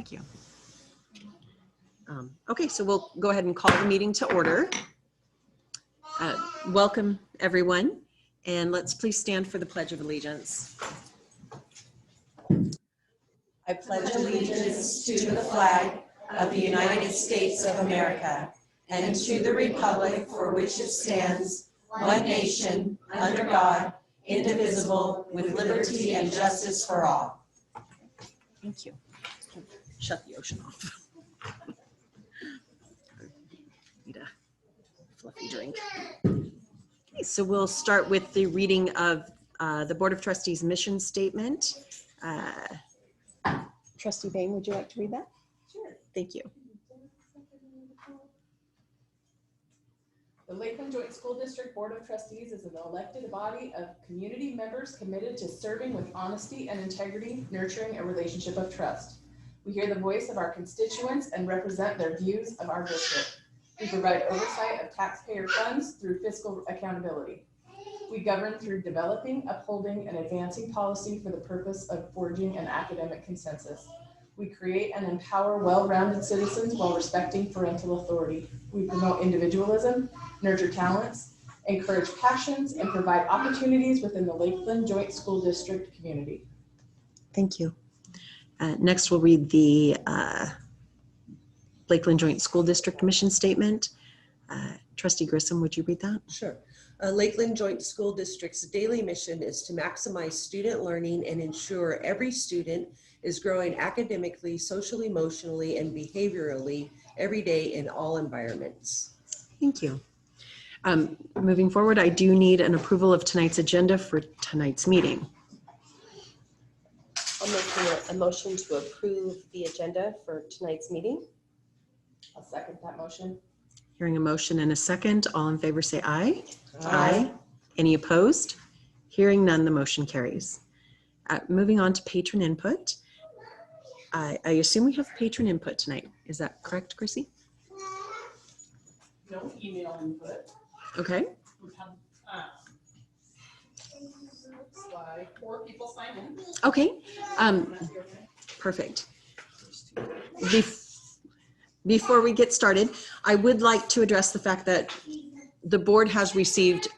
Thank you. Okay, so we'll go ahead and call the meeting to order. Welcome, everyone, and let's please stand for the Pledge of Allegiance. I pledge allegiance to the flag of the United States of America and to the republic for which it stands, one nation, under God, indivisible, with liberty and justice for all. Thank you. Shut the ocean off. Need a fluffy drink. Okay, so we'll start with the reading of the Board of Trustees mission statement. Trustee Bain, would you like to read that? Sure. Thank you. The Lakeland Joint School District Board of Trustees is an elected body of community members committed to serving with honesty and integrity, nurturing a relationship of trust. We hear the voice of our constituents and represent their views of our district. We provide oversight of taxpayer funds through fiscal accountability. We govern through developing, upholding, and advancing policy for the purpose of forging an academic consensus. We create and empower well-rounded citizens while respecting parental authority. We promote individualism, nurture talents, encourage passions, and provide opportunities within the Lakeland Joint School District community. Thank you. Next, we'll read the Lakeland Joint School District mission statement. Trustee Grissom, would you read that? Sure. Lakeland Joint School District's daily mission is to maximize student learning and ensure every student is growing academically, socially, emotionally, and behaviorally every day in all environments. Thank you. Moving forward, I do need an approval of tonight's agenda for tonight's meeting. I'll make a motion to approve the agenda for tonight's meeting. I'll second that motion. Hearing a motion and a second, all in favor say aye. Aye. Any opposed? Hearing none, the motion carries. Moving on to patron input. I assume we have patron input tonight. Is that correct, Chrissy? No email input. Okay. We have slide 4 people sign in. Okay. Perfect. Before we get started, I would like to address the fact that the board has received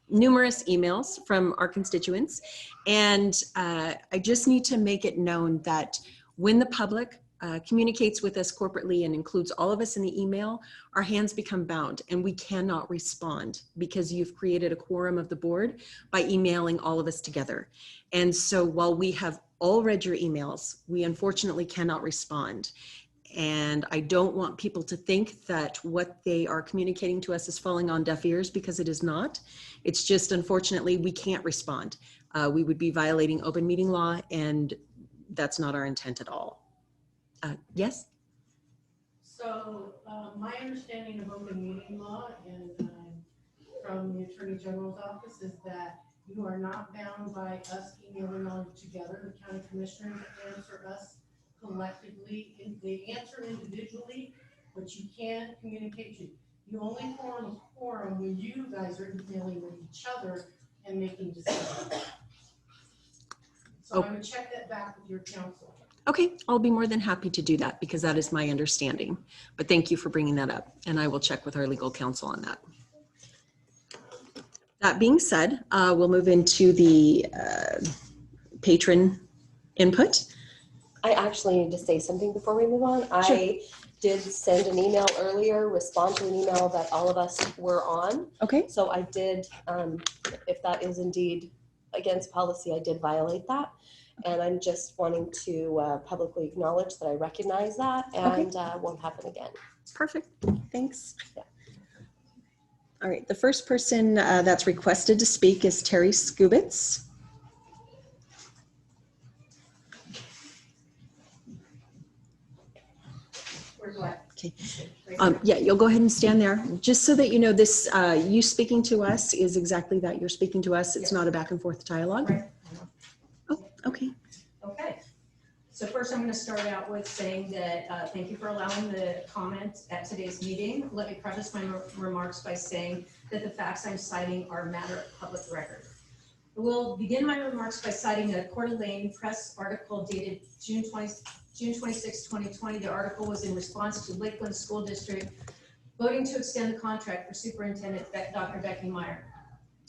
numerous emails from our constituents, and I just need to make it known that when the public communicates with us corporately and includes all of us in the email, our hands become bound and we cannot respond because you've created a quorum of the board by emailing all of us together. And so while we have all read your emails, we unfortunately cannot respond. And I don't want people to think that what they are communicating to us is falling on deaf ears, because it is not. It's just, unfortunately, we can't respond. We would be violating open meeting law, and that's not our intent at all. Yes? So my understanding of open meeting law and from the Attorney General's office is that you are not bound by us emailing all together. The county commissioners answer us collectively. They answer individually, but you can't communicate to. You only form a quorum when you guys are emailing with each other and making decisions. So I would check that back with your counsel. Okay, I'll be more than happy to do that, because that is my understanding. But thank you for bringing that up, and I will check with our legal counsel on that. That being said, we'll move into the patron input. I actually need to say something before we move on. Sure. I did send an email earlier, respond to an email that all of us were on. Okay. So I did, if that is indeed against policy, I did violate that. And I'm just wanting to publicly acknowledge that I recognize that and won't happen again. Perfect. Thanks. Yeah. All right. The first person that's requested to speak is Terry Skubitz. Okay. Yeah, you'll go ahead and stand there. Just so that you know, this you speaking to us is exactly that. You're speaking to us. It's not a back and forth dialogue. Right. Oh, okay. Okay. So first I'm going to start out with saying that thank you for allowing the comment at today's meeting. Let me preface my remarks by saying that the facts I'm citing are a matter of public record. I will begin my remarks by citing a Coeur d'Alene Press article dated June 26, 2020. The article was in response to Lakeland School District voting to extend the contract for Superintendent Dr. Becky Meyer.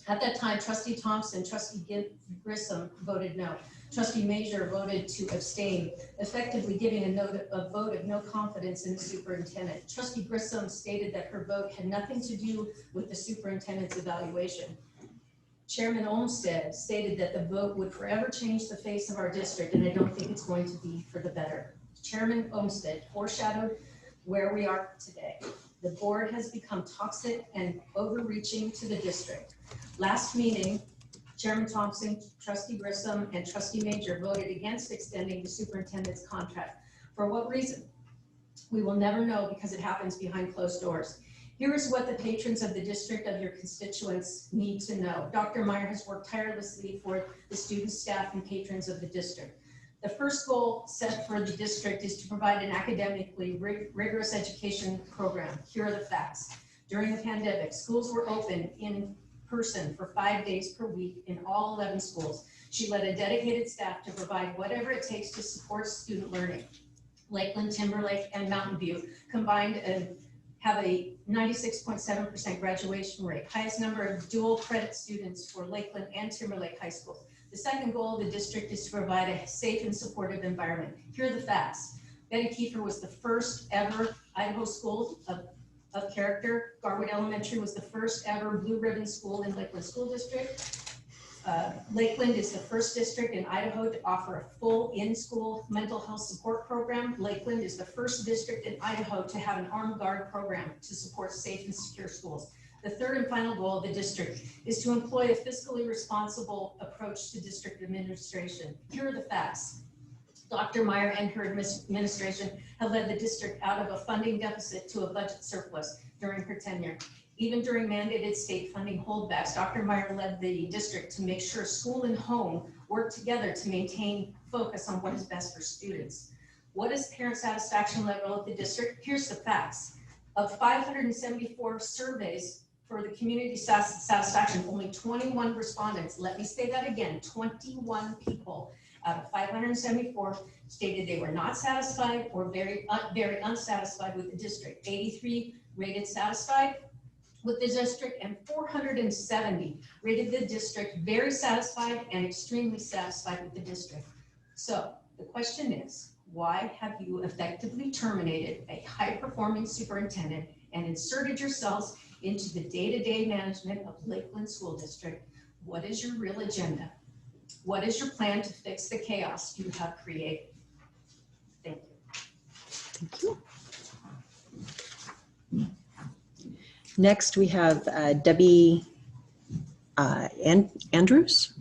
At that time, Trustee Thompson, Trustee Grissom voted no. Trustee Major voted to abstain, effectively giving a vote of no confidence in the superintendent. Trustee Grissom stated that her vote had nothing to do with the superintendent's evaluation. Chairman Olmsted stated that the vote would forever change the face of our district, and I don't think it's going to be for the better. Chairman Olmsted foreshadowed where we are today. The board has become toxic and overreaching to the district. Last meeting, Chairman Thompson, Trustee Grissom, and Trustee Major voted against extending the superintendent's contract. For what reason? We will never know because it happens behind closed doors. Here is what the patrons of the district of your constituents need to know. Dr. Meyer has worked tirelessly for the students, staff, and patrons of the district. The first goal set for the district is to provide an academically rigorous education program. Here are the facts. During the pandemic, schools were open in person for 5 days per week in all 11 schools. She led a dedicated staff to provide whatever it takes to support student learning. Lakeland, Timberlake, and Mountain View combined have a 96.7% graduation rate, highest number of dual credit students for Lakeland and Timberlake High Schools. The second goal of the district is to provide a safe and supportive environment. Here are the facts. Betty Kiefer was the first ever Idaho school of character. Garwood Elementary was the first ever blue ribbon school in Lakeland School District. Lakeland is the first district in Idaho to offer a full in-school mental health support program. Lakeland is the first district in Idaho to have an armed guard program to support safe and secure schools. The third and final goal of the district is to employ a fiscally responsible approach to district administration. Here are the facts. Dr. Meyer and her administration have led the district out of a funding deficit to a budget surplus during her tenure. Even during mandated state funding holdbacks, Dr. Meyer led the district to make sure school and home work together to maintain focus on what is best for students. What is parent satisfaction level at the district? Here's the facts. Of 574 surveys for the community satisfaction, only 21 respondents, let me say that again, 21 people out of 574 stated they were not satisfied or very unsatisfied with the district. 83 rated satisfied with the district, and 470 rated the district very satisfied and extremely satisfied with the district. So the question is, why have you effectively terminated a high-performing superintendent and inserted yourselves into the day-to-day management of Lakeland School District? What is your real agenda? What is your plan to fix the chaos you have created? Thank you. Thank you. Next, we have Debbie Andrews.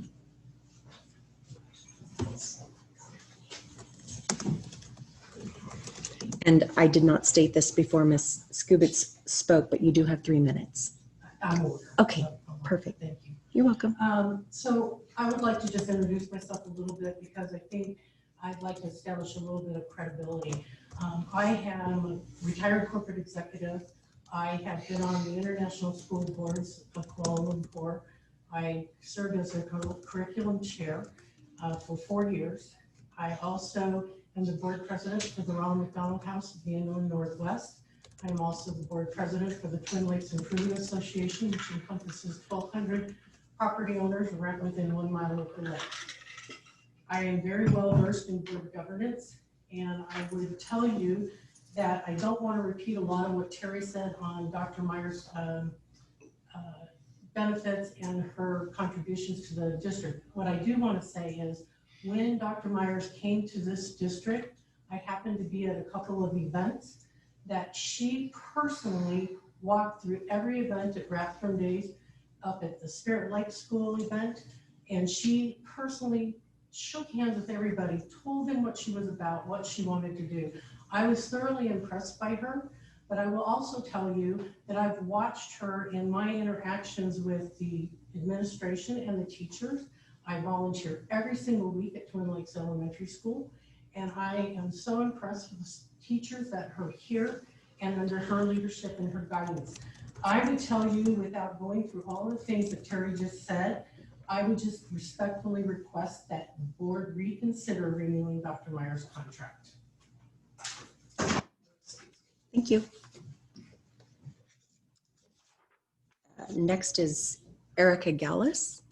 And I did not state this before Ms. Skubitz spoke, but you do have 3 minutes. Okay, perfect. Thank you. You're welcome. So I would like to just introduce myself a little bit because I think I'd like to establish a little bit of credibility. I am a retired corporate executive. I have been on the international school boards of Kuala Lumpur. I served as a curriculum chair for 4 years. I also am the board president for the Ronald McDonald House of the Inland Northwest. I am also the board president for the Twin Lakes Improvement Association, which encompasses 1,200 property owners right within 1 mile of the lake. I am very well versed in board governance, and I would tell you that I don't want to repeat a lot of what Terry said on Dr. Meyer's benefits and her contributions to the district. What I do want to say is when Dr. Myers came to this district, I happened to be at a couple of events that she personally walked through every event at Rathburn Days, up at the Spirit Lake School event, and she personally shook hands with everybody, told them what she was about, what she wanted to do. I was thoroughly impressed by her, but I will also tell you that I've watched her in my interactions with the administration and the teachers. I volunteer every single week at Twin Lakes Elementary School, and I am so impressed with the teachers that are here and under her leadership and her guidance. I would tell you, without going through all the things that Terry just said, I would just respectfully request that the board reconsider renewing Dr. Meyer's contract. Thank you. Next is Erika Galles.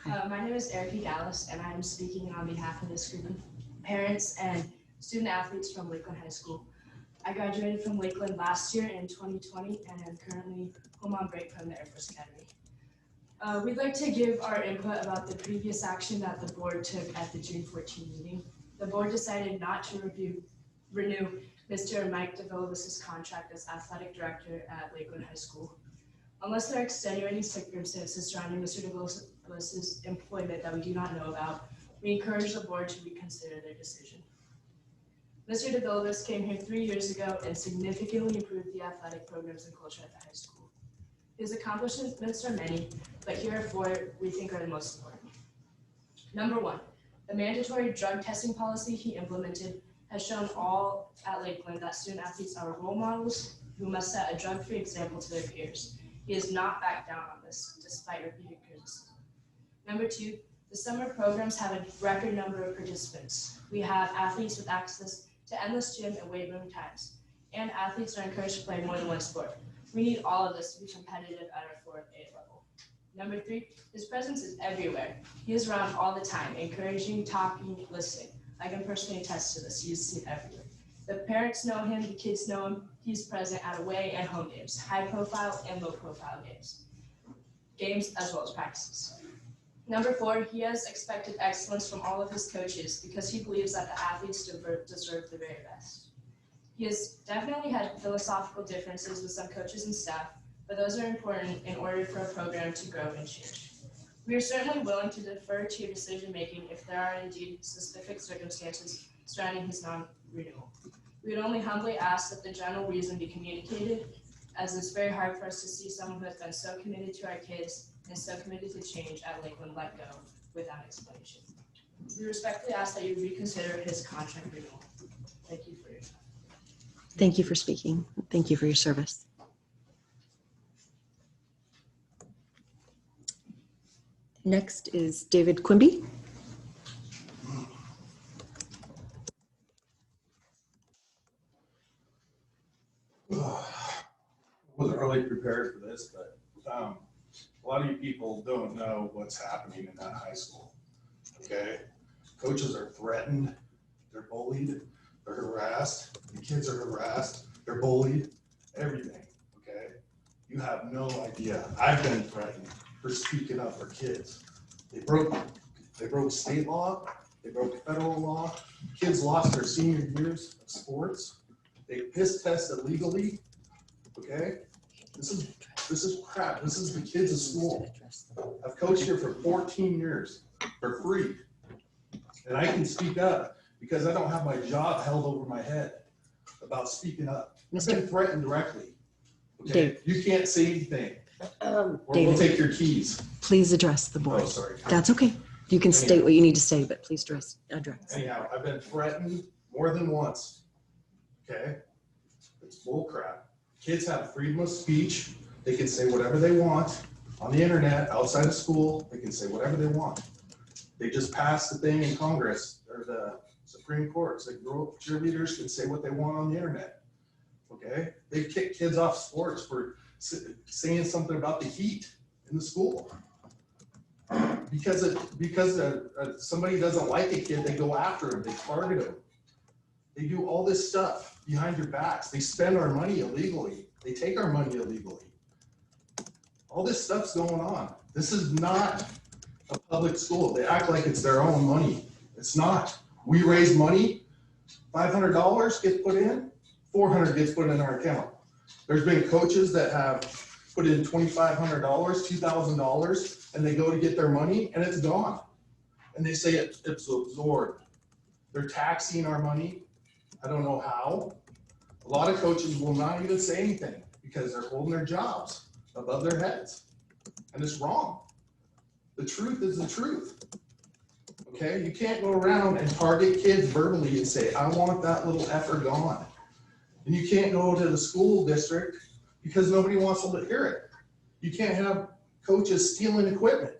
Hello, my name is Erika Galles, and I'm speaking on behalf of this group of parents and student athletes from Lakeland High School. I graduated from Lakeland last year in 2020 and am currently home on break from the Air Force Academy. We'd like to give our input about the previous action that the board took at the June 14 meeting. The board decided not to renew Mr. Mike DeVillis' contract as athletic director at Lakeland High School. Unless there are extenuating circumstances surrounding Mr. DeVillis' employment that we do not know about, we encourage the board to reconsider their decision. Mr. DeVillis came here 3 years ago and significantly improved the athletic programs and culture at the high school. His accomplishments are many, but here are four we think are the most important. Number one, the mandatory drug testing policy he implemented has shown all at Lakeland that student athletes are role models who must set a drug-free example to their peers. He has not backed down on this, despite repeated criticism. Number two, the summer programs have a record number of participants. We have athletes with access to endless gym and weight room times, and athletes are encouraged to play more than one sport. We need all of this to be competitive at our 4A level. Number three, his presence is everywhere. He is around all the time, encouraging, talking, listening. I can personally attest to this. He is seen everywhere. The parents know him, the kids know him. He's present at away and home games, high profile and low profile games as well as practices. Number four, he has expected excellence from all of his coaches because he believes that the athletes deserve the very best. He has definitely had philosophical differences with some coaches and staff, but those are important in order for a program to grow and change. We are certainly willing to defer to decision-making if there are indeed specific circumstances surrounding his non-renewal. We would only humbly ask that the general reason be communicated, as it's very hard for us to see someone who has been so committed to our kids and so committed to change at Lakeland let go without explanation. We respectfully ask that you reconsider his contract renewal. Thank you for your time. Thank you for speaking. Thank you for your service. Next is David Quimby. Wasn't really prepared for this, but a lot of you people don't know what's happening in that high school. Okay, coaches are threatened, they're bullied, they're harassed, the kids are harassed, they're bullied, everything. Okay, you have no idea. I've been threatened for speaking up for kids. They broke state law, they broke federal law. Kids lost their senior years of sports. They piss test illegally. Okay, this is crap. This is the kids' school. I've coached here for 14 years for free, and I can speak up because I don't have my job held over my head about speaking up. I've been threatened directly. Okay, Dave. You can't say anything, or David, we'll take your keys. please address the board. Oh, sorry. That's okay. You can state what you need to say, but please address. Anyhow, I've been threatened more than once. Okay, it's bull crap. Kids have freedom of speech. They can say whatever they want on the internet, outside of school. They can say whatever they want. They just passed the thing in Congress or the Supreme Court. So cheerleaders can say what they want on the internet. Okay, they kick kids off sports for saying something about the heat in the school. Because somebody doesn't like a kid, they go after him. They target him. They do all this stuff behind your backs. They spend our money illegally. They take our money illegally. All this stuff's going on. This is not a public school. They act like it's their own money. It's not. We raise money, $500 gets put in, $400 gets put in our account. There's been coaches that have put in $2,500, $2,000, and they go to get their money and it's gone. And they say it's absorbed. They're taxing our money. I don't know how. A lot of coaches will not even say anything because they're holding their jobs above their heads. And it's wrong. The truth is the truth. Okay, you can't go around and target kids verbally and say, I want that little effer gone. And you can't go to the school district because nobody wants to hear it. You can't have coaches stealing equipment.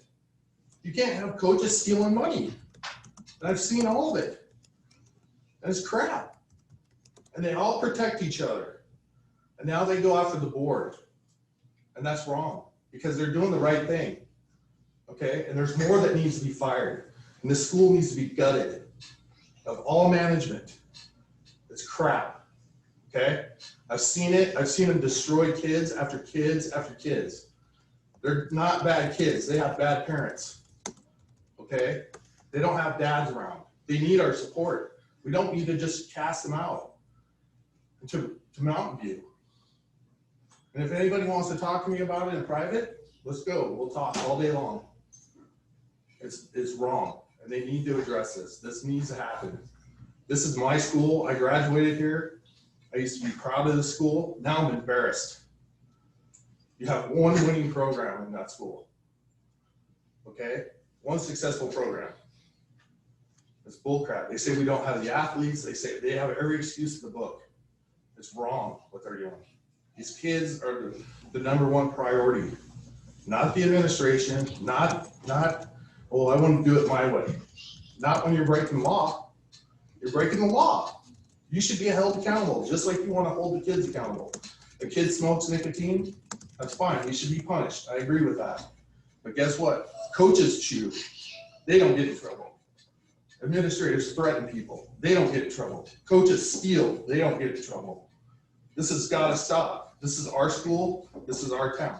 You can't have coaches stealing money. And I've seen all of it. And it's crap. And they all protect each other. And now they go after the board. And that's wrong because they're doing the right thing. Okay, and there's more that needs to be fired. And this school needs to be gutted of all management. It's crap. Okay, I've seen it. I've seen them destroy kids after kids after kids. They're not bad kids. They have bad parents. Okay, they don't have dads around. They need our support. We don't need to just cast them out to Mountain View. And if anybody wants to talk to me about it in private, let's go. We'll talk all day long. It's wrong, and they need to address this. This needs to happen. This is my school. I graduated here. I used to be proud of the school. Now I'm embarrassed. You have one winning program in that school. Okay? One successful program. It's bullcrap. They say we don't have the athletes. They say they have every excuse in the book. It's wrong what they're doing. These kids are the number one priority. Not the administration, not, oh, I want to do it my way. Not when you're breaking the law. You're breaking the law. You should be held accountable, just like you want to hold the kids accountable. If a kid smokes nicotine, that's fine. He should be punished. I agree with that. But guess what? Coaches chew. They don't get in trouble. Administrators threaten people. They don't get in trouble. Coaches steal. They don't get in trouble. This has got to stop. This is our school. This is our town.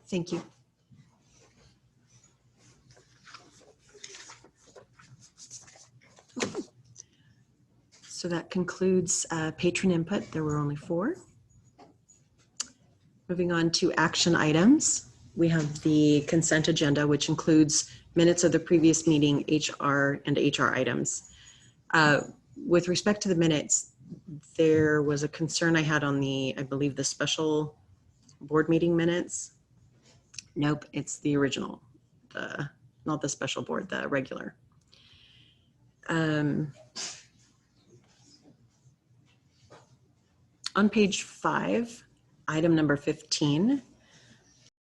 Thank you. So that concludes patron input. There were only 4. Moving on to action items. We have the consent agenda, which includes minutes of the previous meeting, HR and HR items. With respect to the minutes, there was a concern I had on I believe the special board meeting minutes. Nope, it's the original, not the special board, the regular. On page 5, item number 15,